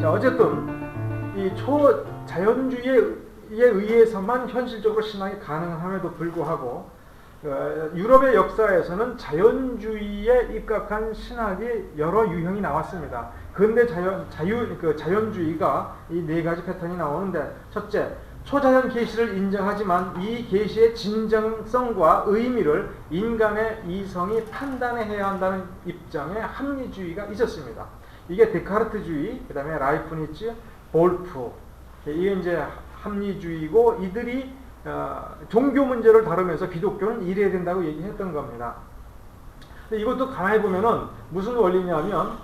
자, 어쨌든 이 초자연주의에 의해서만 현실적으로 신앙이 가능함에도 불구하고 유럽의 역사에서는 자연주의에 입각한 신학이 여러 유형이 나왔습니다. 근대 자연주의가 이 네 가지 패턴이 나오는데, 첫째, 초자연 계시를 인정하지만 이 계시의 진정성과 의미를 인간의 이성이 판단해야 한다는 입장의 합리주의가 있었습니다. 이게 데카르트주의, 그 다음에 라이프니츠, 볼프, 이게 이제 합리주의고, 이들이 종교 문제를 다루면서 기독교는 이래야 된다고 얘기했던 겁니다. 근데 이것도 가만히 보면은 무슨 원리냐면,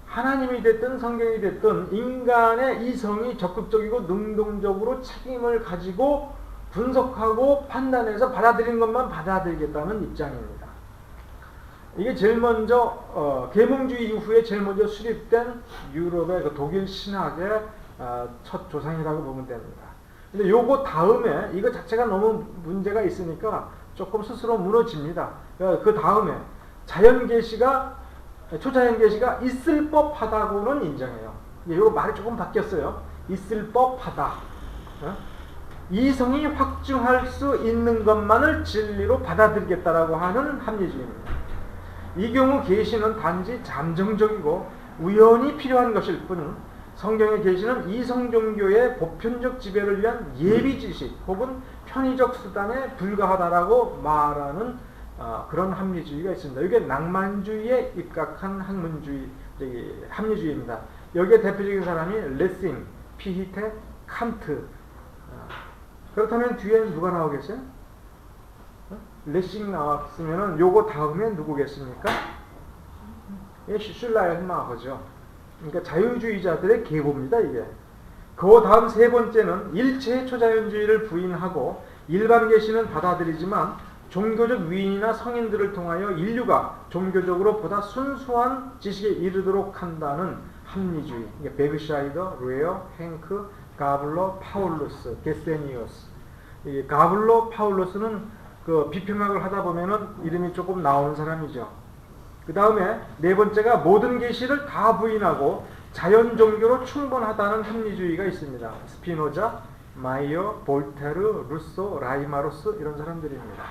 하나님이 됐든 성경이 됐든 인간의 이성이 적극적이고 능동적으로 책임을 가지고 분석하고 판단해서 받아들이는 것만 받아들이겠다는 입장입니다. 이게 제일 먼저 계몽주의 이후에 제일 먼저 수립된 유럽의 그 독일 신학의 첫 조상이라고 보면 됩니다. 근데 요거 다음에 이거 자체가 너무 문제가 있으니까 조금 스스로 무너집니다. 그 다음에 초자연계시가 있을 법하다고는 인정해요. 이거 말이 조금 바뀌었어요. 있을 법하다. 이성이 확증할 수 있는 것만을 진리로 받아들이겠다라고 하는 합리주의입니다. 이 경우 계시는 단지 잠정적이고 우연히 필요한 것일 뿐, 성경의 계시는 이성 종교의 보편적 지배를 위한 예비 지식 혹은 편의적 수단에 불과하다라고 말하는 그런 합리주의가 있습니다. 이게 낭만주의에 입각한 합리주의입니다. 여기에 대표적인 사람이 레싱, 피히테, 칸트. 그렇다면 뒤에 누가 나오겠어요? 레싱 나왔으면 요거 다음에 누구겠습니까? 예, 슐라이마허죠. 그러니까 자유주의자들의 계보입니다, 이게. 그 다음 세 번째는 일체의 초자연주의를 부인하고 일반 계시는 받아들이지만 종교적 위인이나 성인들을 통하여 인류가 종교적으로 보다 순수한 지식에 이르도록 한다는 합리주의. 그러니까 베그샤이더, 루에어, 행크, 가블로, 파울루스, 게세니우스. 이 가블로, 파울루스는 그 비평학을 하다 보면은 이름이 조금 나오는 사람이죠. 그 다음에 네 번째가 모든 계시를 다 부인하고 자연 종교로 충분하다는 합리주의가 있습니다. 스피노자, 마이어, 볼테르, 루소, 라이마루스 이런 사람들입니다.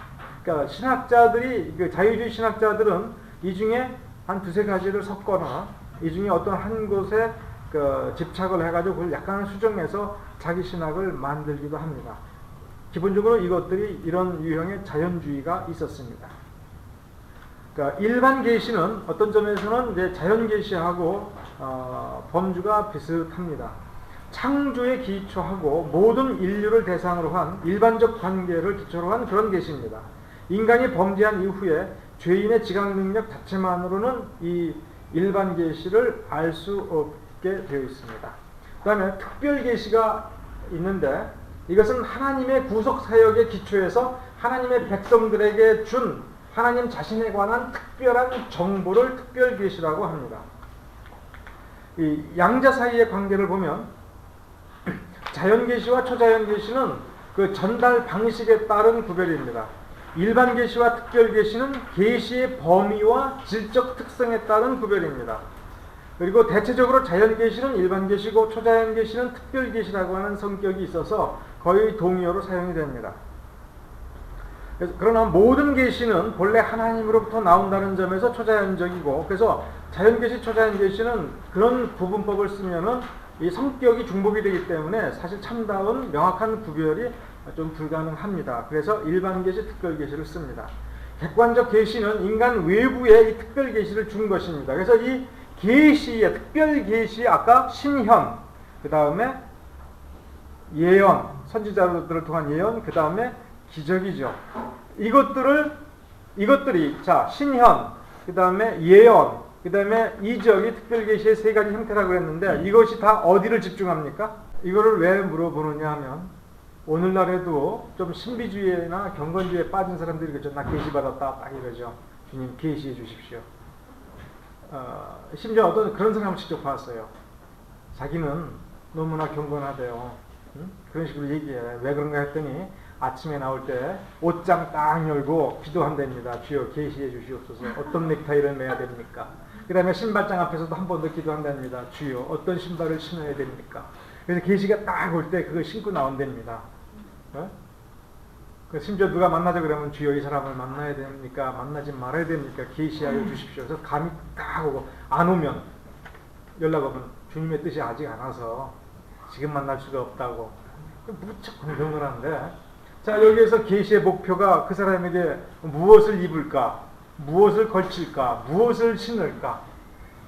그러니까 신학자들이, 자유주의 신학자들은 이 중에 한 두세 가지를 섞거나 이 중에 어떤 한 곳에 집착을 해가지고 그걸 약간 수정해서 자기 신학을 만들기도 합니다. 기본적으로 이것들이 이런 유형의 자연주의가 있었습니다. 그러니까 일반 계시는 어떤 점에서는 이제 자연 계시하고 범주가 비슷합니다. 창조에 기초하고 모든 인류를 대상으로 한 일반적 관계를 기초로 한 그런 계시입니다. 인간이 범죄한 이후에 죄인의 지각 능력 자체만으로는 이 일반 계시를 알 수 없게 되어 있습니다. 그 다음에 특별 계시가 있는데, 이것은 하나님의 구속 사역에 기초해서 하나님의 백성들에게 준 하나님 자신에 관한 특별한 정보를 특별 계시라고 합니다. 이 양자 사이의 관계를 보면 자연 계시와 초자연 계시는 그 전달 방식에 따른 구별입니다. 일반 계시와 특별 계시는 계시의 범위와 질적 특성에 따른 구별입니다. 그리고 대체적으로 자연 계시는 일반 계시고 초자연 계시는 특별 계시라고 하는 성격이 있어서 거의 동의어로 사용이 됩니다. 그러나 모든 계시는 본래 하나님으로부터 나온다는 점에서 초자연적이고, 그래서 자연 계시, 초자연 계시는 그런 구분법을 쓰면은 이 성격이 중복이 되기 때문에 사실 참다운 명확한 구별이 좀 불가능합니다. 그래서 일반 계시, 특별 계시를 씁니다. 객관적 계시는 인간 외부에 이 특별 계시를 준 것입니다. 그래서 이 계시의 특별 계시, 아까 신현, 그 다음에 예언, 선지자들을 통한 예언, 그 다음에 기적이죠. 이것들이 자, 신현, 그 다음에 예언, 그 다음에 이적이 특별 계시의 세 가지 형태라고 했는데, 이것이 다 어디를 집중합니까? 이거를 왜 물어보느냐 하면, 오늘날에도 좀 신비주의나 경건주의에 빠진 사람들이 그러죠. 나 계시 받았다 딱 이러죠. 주님 계시해 주십시오. 심지어 어떤 그런 사람을 직접 봤어요. 자기는 너무나 경건하대요. 응? 그런 식으로 얘기해. 왜 그런가 했더니 아침에 나올 때 옷장 딱 열고 기도한답니다. 주여 계시해 주시옵소서. 어떤 넥타이를 매야 됩니까? 그 다음에 신발장 앞에서도 한 번 더 기도한답니다. 주여 어떤 신발을 신어야 됩니까? 그래서 계시가 딱 올 때 그걸 신고 나온답니다. 심지어 누가 만나자 그러면 주여 이 사람을 만나야 됩니까? 만나지 말아야 됩니까? 계시하여 주십시오. 그래서 감이 딱 오고 안 오면 연락 오면 주님의 뜻이 아직 안 와서 지금 만날 수가 없다고 무척 공경을 하는데, 자 여기에서 계시의 목표가 그 사람에게 무엇을 입을까, 무엇을 걸칠까, 무엇을 신을까,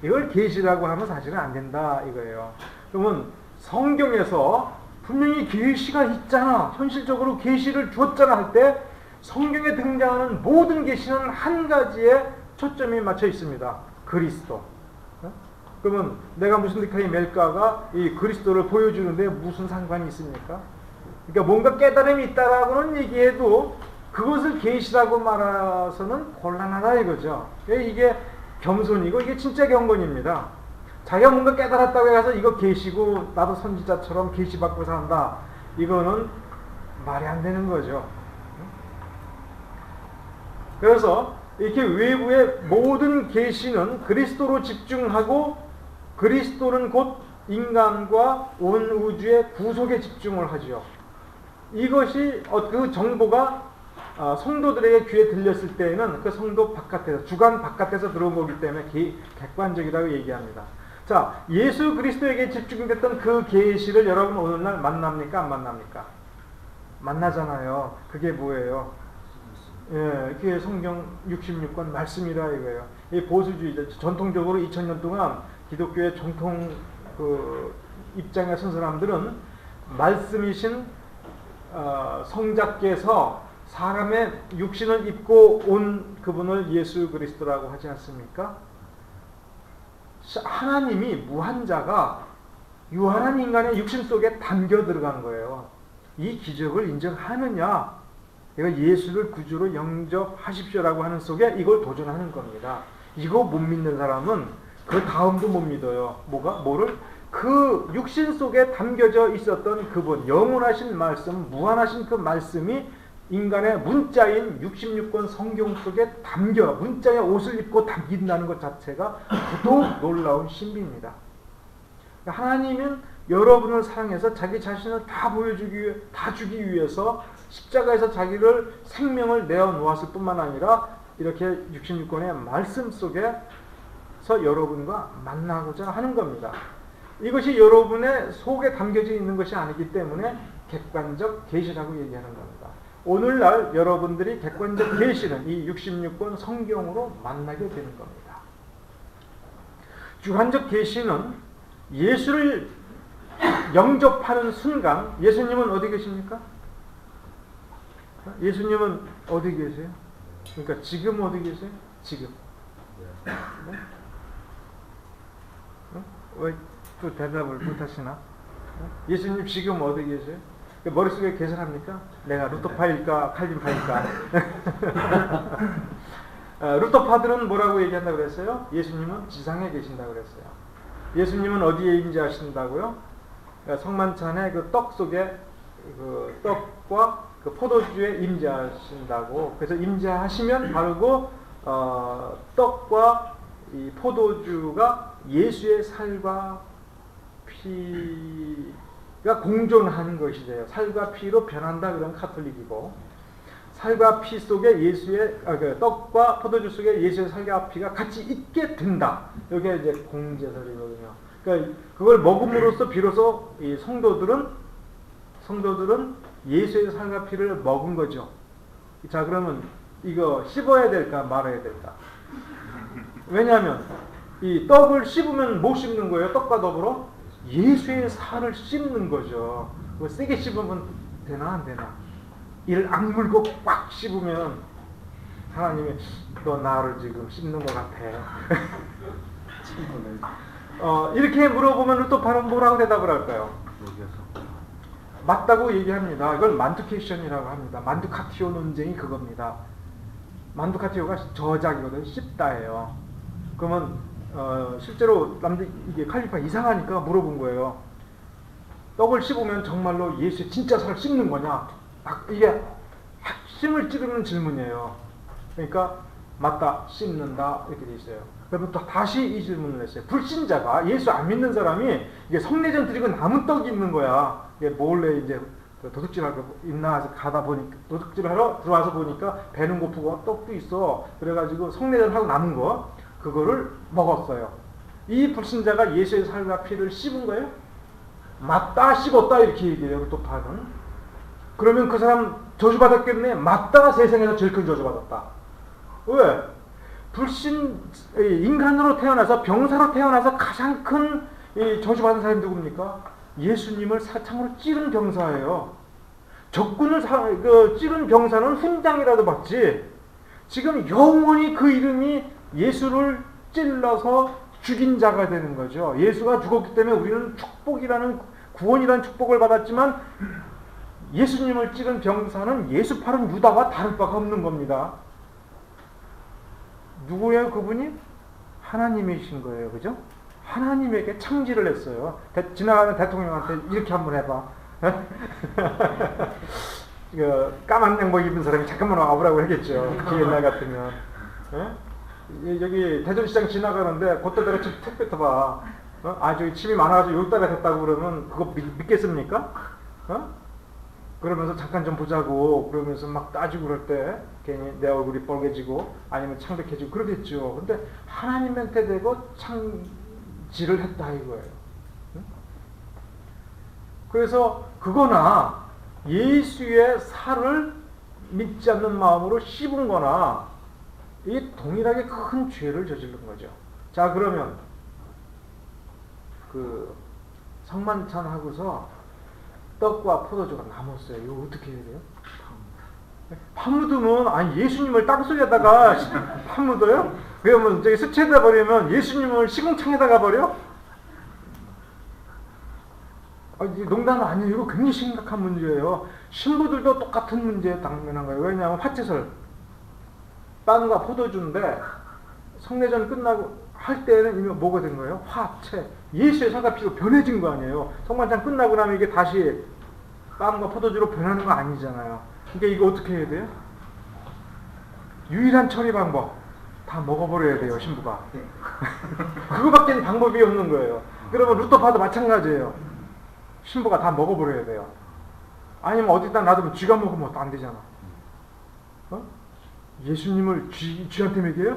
이걸 계시라고 하면 사실은 안 된다 이거예요. 그러면 성경에서 분명히 계시가 있잖아, 현실적으로 계시를 줬잖아 할 때 성경에 등장하는 모든 계시는 한 가지에 초점이 맞춰 있습니다. 그리스도. 그러면 내가 무슨 득하이 멜까가 이 그리스도를 보여주는데 무슨 상관이 있습니까? 그러니까 뭔가 깨달음이 있다라고는 얘기해도 그것을 계시라고 말해서는 곤란하다 이거죠. 이게 겸손이고 이게 진짜 경건입니다. 자기가 뭔가 깨달았다고 해서 이거 계시고 나도 선지자처럼 계시받고 산다, 이거는 말이 안 되는 거죠. 그래서 이렇게 외부의 모든 계시는 그리스도로 집중하고 그리스도는 곧 인간과 온 우주의 구속에 집중을 하죠. 이것이 그 정보가 성도들에게 귀에 들렸을 때에는 그 성도 바깥에서, 주관 바깥에서 들어온 거기 때문에 객관적이라고 얘기합니다. 자, 예수 그리스도에게 집중됐던 그 계시를 여러분 오늘날 만납니까? 안 만납니까? 만나잖아요. 그게 뭐예요? 예, 그게 성경 66권 말씀이라 이거예요. 이 보수주의자, 전통적으로 2000년 동안 기독교의 정통 입장에 선 사람들은 말씀이신 성자께서 사람의 육신을 입고 온 그분을 예수 그리스도라고 하지 않습니까? 하나님이 무한자가 유한한 인간의 육신 속에 담겨 들어간 거예요. 이 기적을 인정하느냐, 이거 예수를 구주로 영접하십시오라고 하는 속에 이걸 도전하는 겁니다. 이거 못 믿는 사람은 그 다음도 못 믿어요. 뭐를? 그 육신 속에 담겨져 있었던 그분, 영원하신 말씀, 무한하신 그 말씀이 인간의 문자인 66권 성경 속에 담겨 문자의 옷을 입고 담긴다는 것 자체가 더더욱 놀라운 신비입니다. 하나님은 여러분을 사랑해서 자기 자신을 다 주기 위해서 십자가에서 자기를 생명을 내어놓았을 뿐만 아니라 이렇게 66권의 말씀 속에서 여러분과 만나고자 하는 겁니다. 이것이 여러분의 속에 담겨져 있는 것이 아니기 때문에 객관적 계시라고 얘기하는 겁니다. 오늘날 여러분들이 객관적 계시는 이 66권 성경으로 만나게 되는 겁니다. 주관적 계시는 예수를 영접하는 순간, 예수님은 어디 계십니까? 예수님은 어디 계세요? 그러니까 지금 어디 계세요? 지금. 네? 왜 또 대답을 못하시나? 예수님 지금 어디 계세요? 머릿속에 계산합니까? 내가 루터파일까 칼빈파일까? 루터파들은 뭐라고 얘기한다고 그랬어요? 예수님은 지상에 계신다고 그랬어요. 예수님은 어디에 임재하신다고요? 성만찬의 그 떡 속에 그 떡과 그 포도주에 임재하신다고. 그래서 임재하시면 바로 떡과 이 포도주가 예수의 살과 피가 공존하는 것이 돼요. 살과 피로 변한다 그런 카톨릭이고, 살과 피 속에 예수의 떡과 포도주 속에 예수의 살과 피가 같이 있게 된다. 이게 이제 공제설이거든요. 그러니까 그걸 먹음으로써 비로소 이 성도들은 예수의 살과 피를 먹은 거죠. 자, 그러면 이거 씹어야 될까 말아야 될까? 왜냐하면 이 떡을 씹으면 못 씹는 거예요. 떡과 더불어 예수의 살을 씹는 거죠. 그거 세게 씹으면 되나 안 되나? 이를 악물고 꽉 씹으면 하나님이 너 나를 지금 씹는 것 같아. 이렇게 물어보면 루터파는 뭐라고 대답을 할까요? 맞다고 얘기합니다. 이걸 만두케이션이라고 합니다. 만두카티오 논쟁이 그겁니다. 만두카티오가 저작이거든요. 씹다예요. 그러면 실제로 남들 이게 칼리파 이상하니까 물어본 거예요. 떡을 씹으면 정말로 예수의 진짜 살을 씹는 거냐? 이게 핵심을 찌르는 질문이에요. 그러니까 맞다, 씹는다 이렇게 돼 있어요. 그러면 또 다시 이 질문을 했어요. 불신자가, 예수 안 믿는 사람이 이게 성례전 드리고 남은 떡이 있는 거야. 이게 몰래 이제 도둑질하고 있나 해서 가다 보니까, 도둑질을 하러 들어와서 보니까 배는 고프고 떡도 있어. 그래가지고 성례전 하고 남은 거, 그거를 먹었어요. 이 불신자가 예수의 살과 피를 씹은 거예요? 맞다, 씹었다, 이렇게 얘기해요. 또 파는. 그러면 그 사람 저주받았겠네? 맞다, 세상에서 제일 큰 저주받았다. 왜? 인간으로 태어나서, 병사로 태어나서 가장 큰 저주받은 사람이 누굽니까? 예수님을 사창으로 찌른 병사예요. 적군을 찌른 병사는 훈장이라도 받지. 지금 영원히 그 이름이 예수를 찔러서 죽인 자가 되는 거죠. 예수가 죽었기 때문에 우리는 축복이라는, 구원이라는 축복을 받았지만, 예수님을 찌른 병사는 예수 팔은 유다와 다를 바가 없는 겁니다. 누구예요, 그분이? 하나님이신 거예요. 그죠? 하나님에게 창지를 했어요. 지나가는 대통령한테 이렇게 한번 해봐. 까만 냉복 입은 사람이 잠깐만 와보라고 하겠죠. 그 옛날 같으면. 여기 대전시장 지나가는데 그때대로 택배 타봐. 저기 침이 많아가지고 6달에 됐다고 그러면 그거 믿겠습니까? 그러면서 잠깐 좀 보자고 그러면서 막 따지고 그럴 때 괜히 내 얼굴이 빨개지고 아니면 창백해지고 그러겠죠. 근데 하나님한테 대고 창지를 했다 이거예요. 그래서 그거나 예수의 살을 믿지 않는 마음으로 씹은 거나 이게 동일하게 큰 죄를 저지른 거죠. 자, 그러면 그 성만찬 하고서 떡과 포도주가 남았어요. 이거 어떻게 해야 돼요? 파묻으면, 아니 예수님을 땅속에다가 파묻어요? 그러면 저기 수채에다 버리면 예수님을 시궁창에다가 버려? 농담은 아니에요. 이거 굉장히 심각한 문제예요. 신부들도 똑같은 문제에 당면한 거예요. 왜냐하면 화채설, 빵과 포도주인데 성례전 끝나고 할 때는 이미 뭐가 된 거예요? 화채. 예수의 살과 피로 변해진 거 아니에요. 성만찬 끝나고 나면 이게 다시 빵과 포도주로 변하는 거 아니잖아요. 그러니까 이거 어떻게 해야 돼요? 유일한 처리 방법, 다 먹어버려야 돼요, 신부가. 그거밖에 방법이 없는 거예요. 그러면 루터파도 마찬가지예요. 신부가 다 먹어버려야 돼요. 아니면 어디다 놔두면 쥐가 먹으면 안 되잖아. 예수님을 쥐한테 먹여요?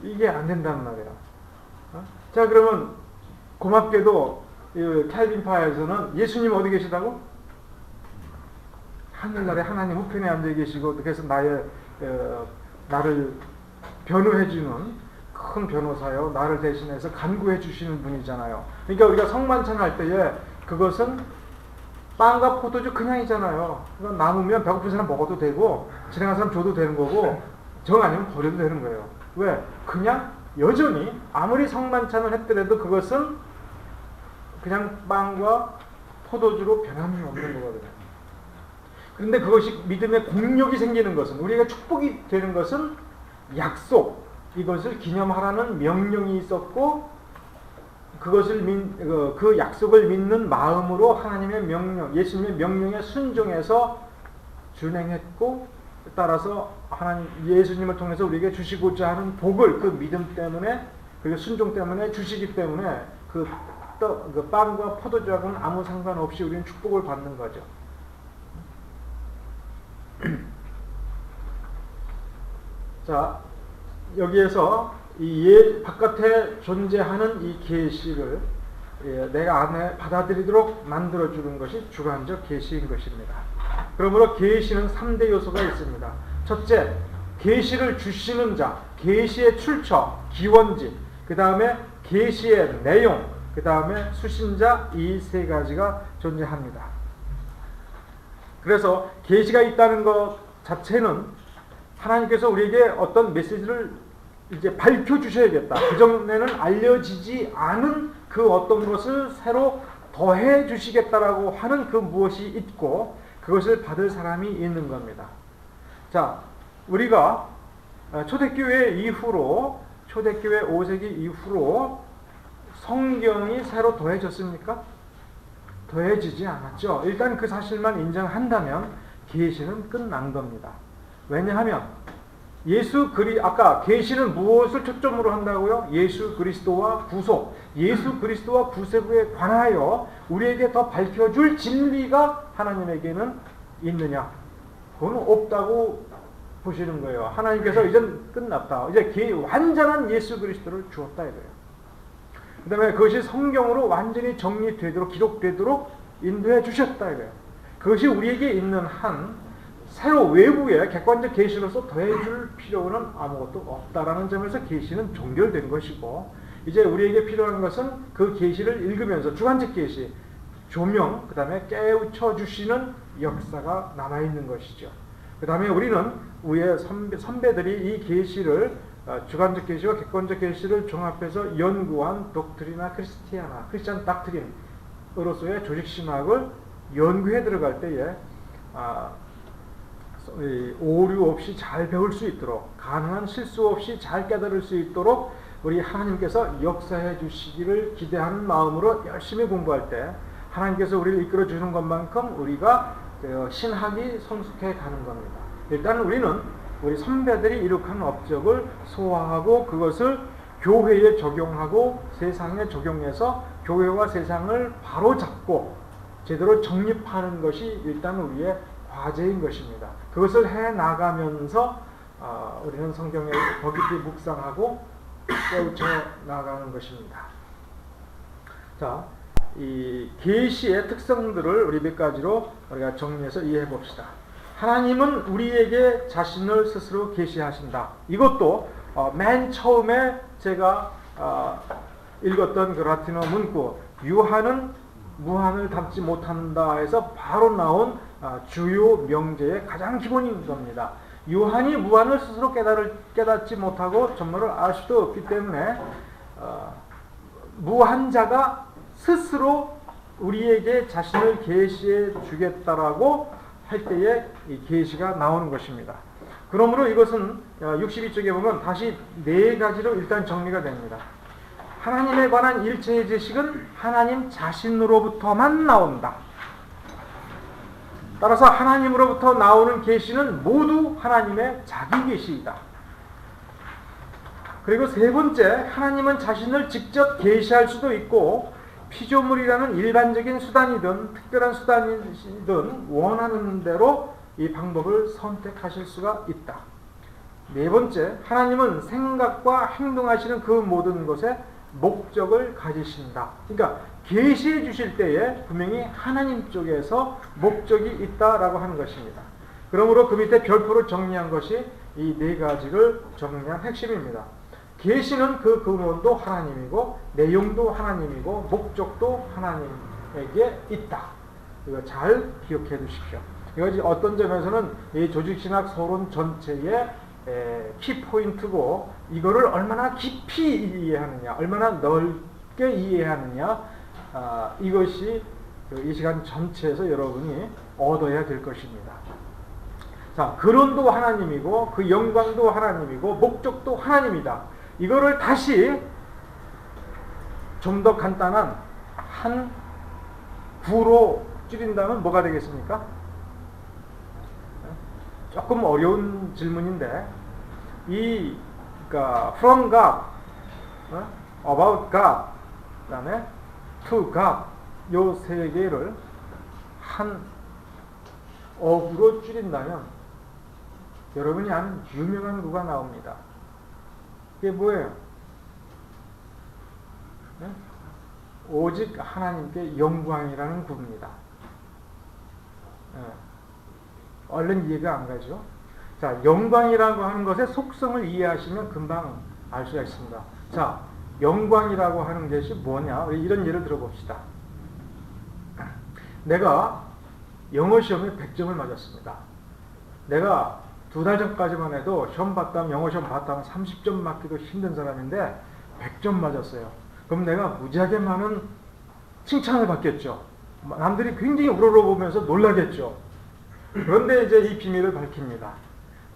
이게 안 된다는 말이에요. 자, 그러면 고맙게도 캘빈파에서는 예수님 어디 계시다고? 하늘나라에 하나님 우편에 앉아 계시고, 그래서 나를 변호해주는 큰 변호사요. 나를 대신해서 간구해 주시는 분이잖아요. 그러니까 우리가 성만찬 할 때에 그것은 빵과 포도주 그냥이잖아요. 그러니까 남으면 배고픈 사람 먹어도 되고 지나간 사람 줘도 되는 거고 정 아니면 버려도 되는 거예요. 왜? 그냥 여전히 아무리 성만찬을 했더라도 그것은 그냥 빵과 포도주로 변함이 없는 거거든요. 그런데 그것이 믿음의 공력이 생기는 것은, 우리가 축복이 되는 것은 약속, 이것을 기념하라는 명령이 있었고, 그것을 그 약속을 믿는 마음으로 하나님의 명령, 예수님의 명령에 순종해서 준행했고, 따라서 하나님 예수님을 통해서 우리에게 주시고자 하는 복을 그 믿음 때문에, 그리고 순종 때문에 주시기 때문에 그 빵과 포도주하고는 아무 상관없이 우리는 축복을 받는 거죠. 자, 여기에서 이 바깥에 존재하는 이 계시를 내가 안에 받아들이도록 만들어주는 것이 주관적 계시인 것입니다. 그러므로 계시는 3대 요소가 있습니다. 첫째, 계시를 주시는 자, 계시의 출처, 기원지, 그 다음에 계시의 내용, 그 다음에 수신자, 이 세 가지가 존재합니다. 그래서 계시가 있다는 것 자체는 하나님께서 우리에게 어떤 메시지를 이제 밝혀주셔야겠다. 그전에는 알려지지 않은 그 어떤 것을 새로 더해 주시겠다라고 하는 그 무엇이 있고, 그것을 받을 사람이 있는 겁니다. 자, 우리가 초대교회 이후로, 초대교회 5세기 이후로 성경이 새로 더해졌습니까? 더해지지 않았죠. 일단 그 사실만 인정한다면 계시는 끝난 겁니다. 왜냐하면 아까 계시는 무엇을 초점으로 한다고요? 예수 그리스도와 구속, 예수 그리스도와 구속에 관하여 우리에게 더 밝혀줄 진리가 하나님에게는 있느냐? 그건 없다고 보시는 거예요. 하나님께서 이젠 끝났다. 이제 완전한 예수 그리스도를 주었다 이거예요. 그 다음에 그것이 성경으로 완전히 정리되도록 기록되도록 인도해 주셨다 이거예요. 그것이 우리에게 있는 한 새로 외부의 객관적 계시로서 더해줄 필요는 아무것도 없다라는 점에서 계시는 종결된 것이고, 이제 우리에게 필요한 것은 그 계시를 읽으면서 주관적 계시, 조명, 그 다음에 깨우쳐 주시는 역사가 남아있는 것이죠. 그 다음에 우리는 우리의 선배들이 이 계시를 주관적 계시와 객관적 계시를 종합해서 연구한 독트리나 크리스찬 닥트린으로서의 조직신학을 연구해 들어갈 때에 오류 없이 잘 배울 수 있도록, 가능한 실수 없이 잘 깨달을 수 있도록 우리 하나님께서 역사해 주시기를 기대하는 마음으로 열심히 공부할 때 하나님께서 우리를 이끌어 주는 것만큼 우리가 신학이 성숙해 가는 겁니다. 일단 우리는 우리 선배들이 이룩한 업적을 소화하고 그것을 교회에 적용하고 세상에 적용해서 교회와 세상을 바로잡고 제대로 정립하는 것이 일단 우리의 과제인 것입니다. 그것을 해나가면서 우리는 성경에 더 깊이 묵상하고 깨우쳐 나가는 것입니다. 자, 이 계시의 특성들을 우리 몇 가지로 우리가 정리해서 이해해 봅시다. 하나님은 우리에게 자신을 스스로 계시하신다. 이것도 맨 처음에 제가 읽었던 그 라틴어 문구 유한은 무한을 담지 못한다 해서 바로 나온 주요 명제의 가장 기본인 겁니다. 유한이 무한을 스스로 깨닫지 못하고 전말을 알 수도 없기 때문에 무한자가 스스로 우리에게 자신을 계시해 주겠다라고 할 때에 이 계시가 나오는 것입니다. 그러므로 이것은 62쪽에 보면 다시 네 가지로 일단 정리가 됩니다. 하나님에 관한 일체의 지식은 하나님 자신으로부터만 나온다. 따라서 하나님으로부터 나오는 계시는 모두 하나님의 자기 계시이다. 그리고 세 번째, 하나님은 자신을 직접 계시할 수도 있고 피조물이라는 일반적인 수단이든 특별한 수단이든 원하는 대로 이 방법을 선택하실 수가 있다. 네 번째, 하나님은 생각과 행동하시는 그 모든 것에 목적을 가지신다. 그러니까 계시해 주실 때에 분명히 하나님 쪽에서 목적이 있다라고 하는 것입니다. 그러므로 그 밑에 별표로 정리한 것이 이 네 가지를 정리한 핵심입니다. 계시는 그 근원도 하나님이고 내용도 하나님이고 목적도 하나님에게 있다. 이거 잘 기억해 두십시오. 이것이 어떤 점에서는 이 조직신학 서론 전체의 키포인트고 이거를 얼마나 깊이 이해하느냐, 얼마나 넓게 이해하느냐, 이것이 이 시간 전체에서 여러분이 얻어야 될 것입니다. 자, 근원도 하나님이고 그 영광도 하나님이고 목적도 하나님이다. 이거를 다시 좀 더 간단한 한 구로 줄인다면 뭐가 되겠습니까? 조금 어려운 질문인데 그러니까 from God, about God, 그다음에 to God 요 세 개를 한 어구로 줄인다면 여러분이 아는 유명한 구가 나옵니다. 그게 뭐예요? 네? 오직 하나님께 영광이라는 구입니다. 네. 얼른 이해가 안 가죠? 자, 영광이라고 하는 것의 속성을 이해하시면 금방 알 수가 있습니다. 자, 영광이라고 하는 것이 뭐냐? 우리 이런 예를 들어봅시다. 내가 영어 시험에 100점을 맞았습니다. 내가 2달 전까지만 해도 시험 봤다면, 영어 시험 봤다면 30점 맞기도 힘든 사람인데 100점 맞았어요. 그럼 내가 무지하게 많은 칭찬을 받겠죠. 남들이 굉장히 우러러보면서 놀라겠죠. 그런데 이제 이 비밀을 밝힙니다.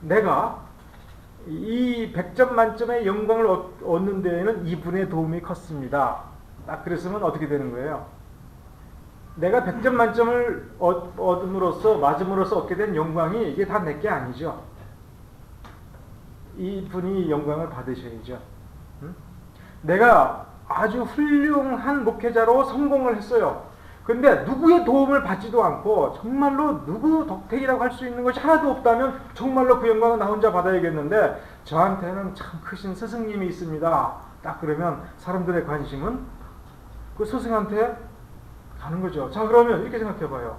내가 이 100점 만점의 영광을 얻는 데에는 이분의 도움이 컸습니다. 딱 그랬으면 어떻게 되는 거예요? 내가 100점 만점을 맞음으로써 얻게 된 영광이 이게 다 내게 아니죠. 이분이 영광을 받으셔야죠. 응? 내가 아주 훌륭한 목회자로 성공을 했어요. 근데 누구의 도움을 받지도 않고 정말로 누구 덕택이라고 할 수 있는 것이 하나도 없다면 정말로 그 영광은 나 혼자 받아야겠는데 저한테는 참 크신 스승님이 있습니다. 딱 그러면 사람들의 관심은 그 스승한테 가는 거죠. 자, 그러면 이렇게 생각해 봐요.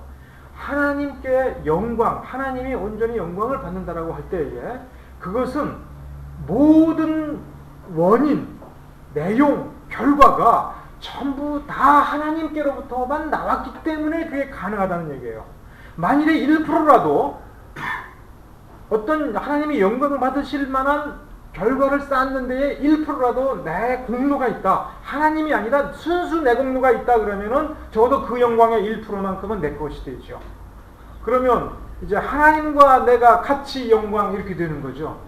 하나님께 영광, 하나님이 온전히 영광을 받는다라고 할 때에 그것은 모든 원인, 내용, 결과가 전부 다 하나님께로부터만 나왔기 때문에 그게 가능하다는 얘기예요. 만일에 1%라도 어떤 하나님이 영광을 받으실 만한 결과를 쌓는 데에 1%라도 내 공로가 있다. 하나님이 아니라 순수 내 공로가 있다 그러면은 적어도 그 영광의 1%만큼은 내 것이 되죠. 그러면 이제 하나님과 내가 같이 영광 이렇게 되는 거죠.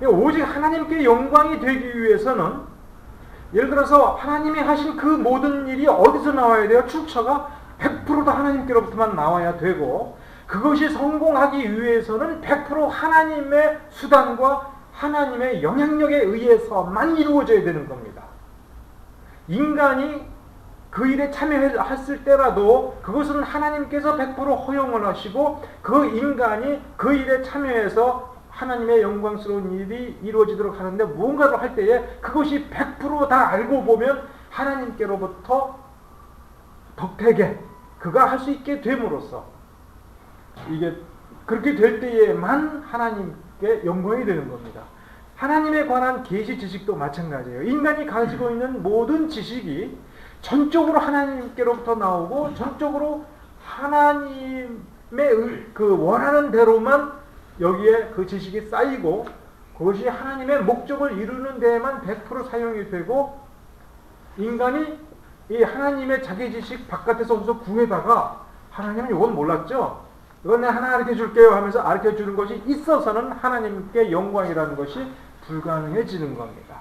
오직 하나님께 영광이 되기 위해서는 예를 들어서 하나님이 하신 그 모든 일이 어디서 나와야 돼요? 출처가 100% 다 하나님께로부터만 나와야 되고 그것이 성공하기 위해서는 100% 하나님의 수단과 하나님의 영향력에 의해서만 이루어져야 되는 겁니다. 인간이 그 일에 참여했을 때라도 그것은 하나님께서 100% 허용을 하시고 그 인간이 그 일에 참여해서 하나님의 영광스러운 일이 이루어지도록 하는데 무언가를 할 때에 그것이 100% 다 알고 보면 하나님께로부터 덕택에 그가 할 수 있게 됨으로써 이게 그렇게 될 때에만 하나님께 영광이 되는 겁니다. 하나님에 관한 계시 지식도 마찬가지예요. 인간이 가지고 있는 모든 지식이 전적으로 하나님께로부터 나오고 전적으로 하나님의 그 원하는 대로만 여기에 그 지식이 쌓이고 그것이 하나님의 목적을 이루는 데에만 100% 사용이 되고 인간이 이 하나님의 자기 지식 바깥에서 어디서 구해다가 하나님은 이건 몰랐죠? 이건 내가 하나 가르쳐 줄게요 하면서 가르쳐 주는 것이 있어서는 하나님께 영광이라는 것이 불가능해지는 겁니다.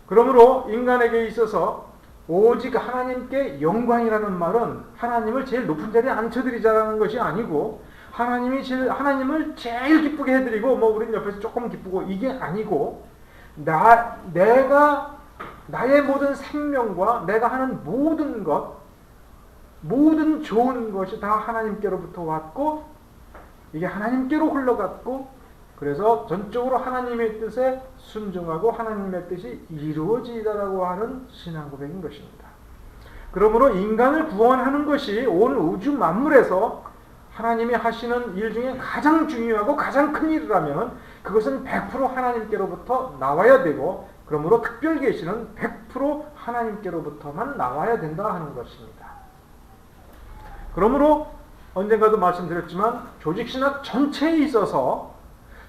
그러므로 인간에게 있어서 오직 하나님께 영광이라는 말은 하나님을 제일 높은 자리에 앉혀드리자라는 것이 아니고 하나님을 제일 기쁘게 해드리고 우리는 옆에서 조금 기쁘고 이게 아니고 내가 나의 모든 생명과 내가 하는 모든 것 모든 좋은 것이 다 하나님께로부터 왔고 이게 하나님께로 흘러갔고 그래서 전적으로 하나님의 뜻에 순종하고 하나님의 뜻이 이루어지다라고 하는 신앙 고백인 것입니다. 그러므로 인간을 구원하는 것이 온 우주 만물에서 하나님이 하시는 일 중에 가장 중요하고 가장 큰 일이라면 그것은 100% 하나님께로부터 나와야 되고 그러므로 특별 계시는 100% 하나님께로부터만 나와야 된다 하는 것입니다. 그러므로 언젠가도 말씀드렸지만 조직신학 전체에 있어서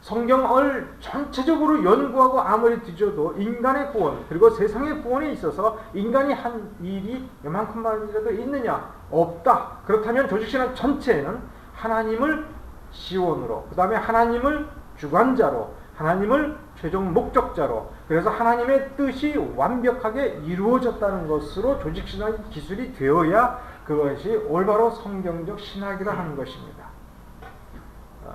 성경을 전체적으로 연구하고 아무리 뒤져도 인간의 구원 그리고 세상의 구원에 있어서 인간이 한 일이 요만큼만이라도 있느냐? 없다. 그렇다면 조직신학 전체에는 하나님을 시온으로 그 다음에 하나님을 주관자로 하나님을 최종 목적자로 그래서 하나님의 뜻이 완벽하게 이루어졌다는 것으로 조직신학 기술이 되어야 그것이 올바로 성경적 신학이라 하는 것입니다.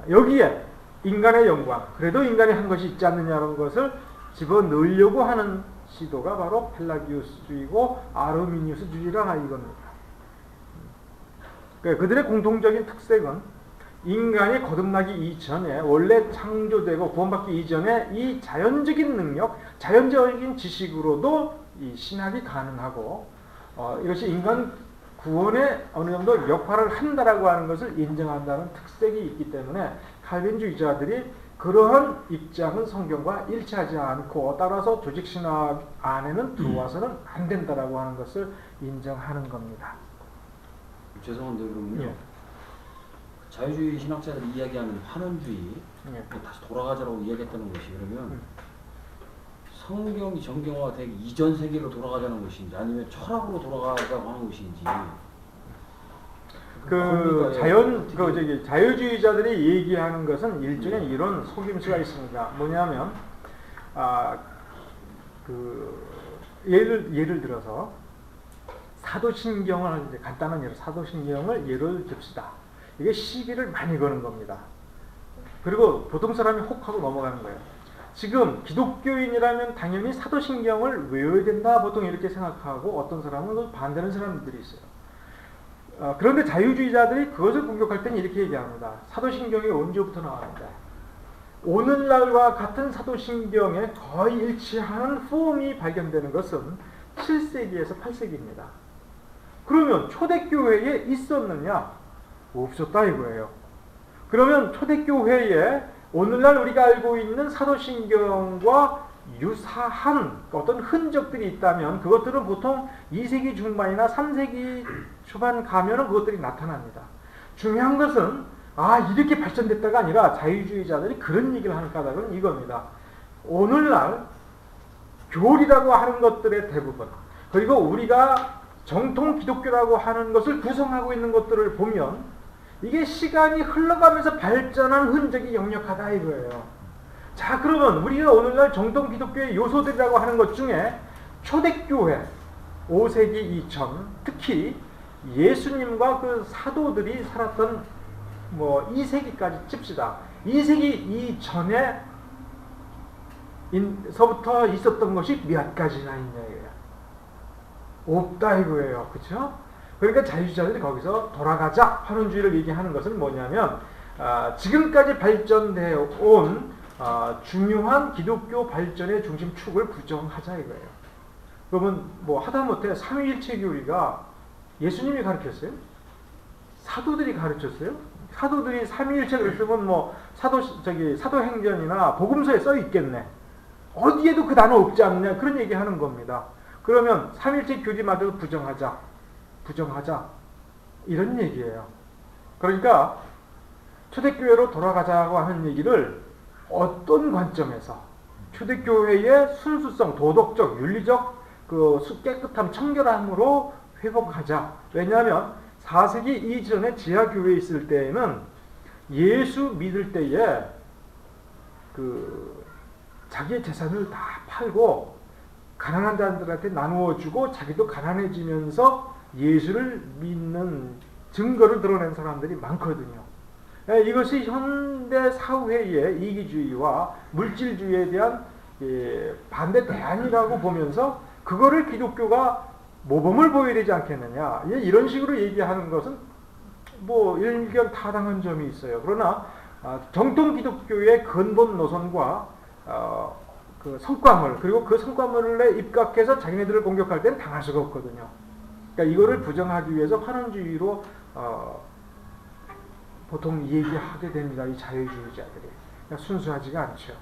여기에 인간의 영광, 그래도 인간이 한 것이 있지 않느냐는 것을 집어넣으려고 하는 시도가 바로 펠라기우스주의고 아르미니우스주의라 이겁니다. 그들의 공통적인 특색은 인간이 거듭나기 이전에 원래 창조되고 구원받기 이전에 이 자연적인 능력, 자연적인 지식으로도 이 신학이 가능하고 이것이 인간 구원에 어느 정도 역할을 한다라고 하는 것을 인정한다는 특색이 있기 때문에 칼빈주의자들이 그러한 입장은 성경과 일치하지 않고 따라서 조직신학 안에는 들어와서는 안 된다라고 하는 것을 인정하는 겁니다. 죄송한데 그러면요. 자유주의 신학자들이 이야기하는 환원주의 다시 돌아가자라고 이야기했다는 것이 그러면 성경이 정경화되기 이전 세계로 돌아가자는 것인지 아니면 철학으로 돌아가자고 하는 것인지 자유주의자들이 얘기하는 것은 일종의 이런 속임수가 있습니다. 뭐냐면 예를 들어서 사도신경을 이제 간단한 예로 사도신경을 예를 듭시다. 이게 시비를 많이 거는 겁니다. 그리고 보통 사람이 혹 하고 넘어가는 거예요. 지금 기독교인이라면 당연히 사도신경을 외워야 된다 보통 이렇게 생각하고 어떤 사람은 또 반대하는 사람들이 있어요. 그런데 자유주의자들이 그것을 공격할 때는 이렇게 얘기합니다. 사도신경이 언제부터 나왔는데 오늘날과 같은 사도신경에 거의 일치하는 폼이 발견되는 것은 7세기에서 8세기입니다. 그러면 초대교회에 있었느냐? 없었다 이거예요. 그러면 초대교회에 오늘날 우리가 알고 있는 사도신경과 유사한 어떤 흔적들이 있다면 그것들은 보통 2세기 중반이나 3세기 초반 가면은 그것들이 나타납니다. 중요한 것은 이렇게 발전됐다가 아니라 자유주의자들이 그런 얘기를 하는 까닭은 이겁니다. 오늘날 교리라고 하는 것들의 대부분 그리고 우리가 정통 기독교라고 하는 것을 구성하고 있는 것들을 보면 이게 시간이 흘러가면서 발전한 흔적이 역력하다 이거예요. 자, 그러면 우리가 오늘날 정통 기독교의 요소들이라고 하는 것 중에 초대교회 5세기 이전 특히 예수님과 그 사도들이 살았던 2세기까지 칩시다. 2세기 이전에 서부터 있었던 것이 몇 가지나 있냐 이거예요. 없다 이거예요. 그렇죠? 그러니까 자유주의자들이 거기서 돌아가자 환원주의를 얘기하는 것은 뭐냐면 지금까지 발전되어 온 중요한 기독교 발전의 중심축을 부정하자 이거예요. 그러면 하다못해 삼위일체 교리가 예수님이 가르쳤어요? 사도들이 가르쳤어요? 사도들이 삼위일체를 쓰면 사도행전이나 복음서에 써 있겠네. 어디에도 그 단어 없지 않느냐 그런 얘기하는 겁니다. 그러면 삼위일체 교리마저 부정하자 이런 얘기예요. 그러니까 초대교회로 돌아가자고 하는 얘기를 어떤 관점에서 초대교회의 순수성, 도덕적, 윤리적 그 깨끗함, 청결함으로 회복하자. 왜냐하면 4세기 이전에 지하교회에 있을 때에는 예수 믿을 때에 자기의 재산을 다 팔고 가난한 자들한테 나누어주고 자기도 가난해지면서 예수를 믿는 증거를 드러낸 사람들이 많거든요. 이것이 현대 사회의 이기주의와 물질주의에 대한 반대 대안이라고 보면서 그거를 기독교가 모범을 보여야 되지 않겠느냐 이런 식으로 얘기하는 것은 일견 타당한 점이 있어요. 그러나 정통 기독교의 근본 노선과 그 성과물 그리고 그 성과물에 입각해서 자기네들을 공격할 때는 당할 수가 없거든요. 그러니까 이거를 부정하기 위해서 환원주의로 보통 얘기하게 됩니다. 이 자유주의자들이. 그러니까 순수하지가 않죠.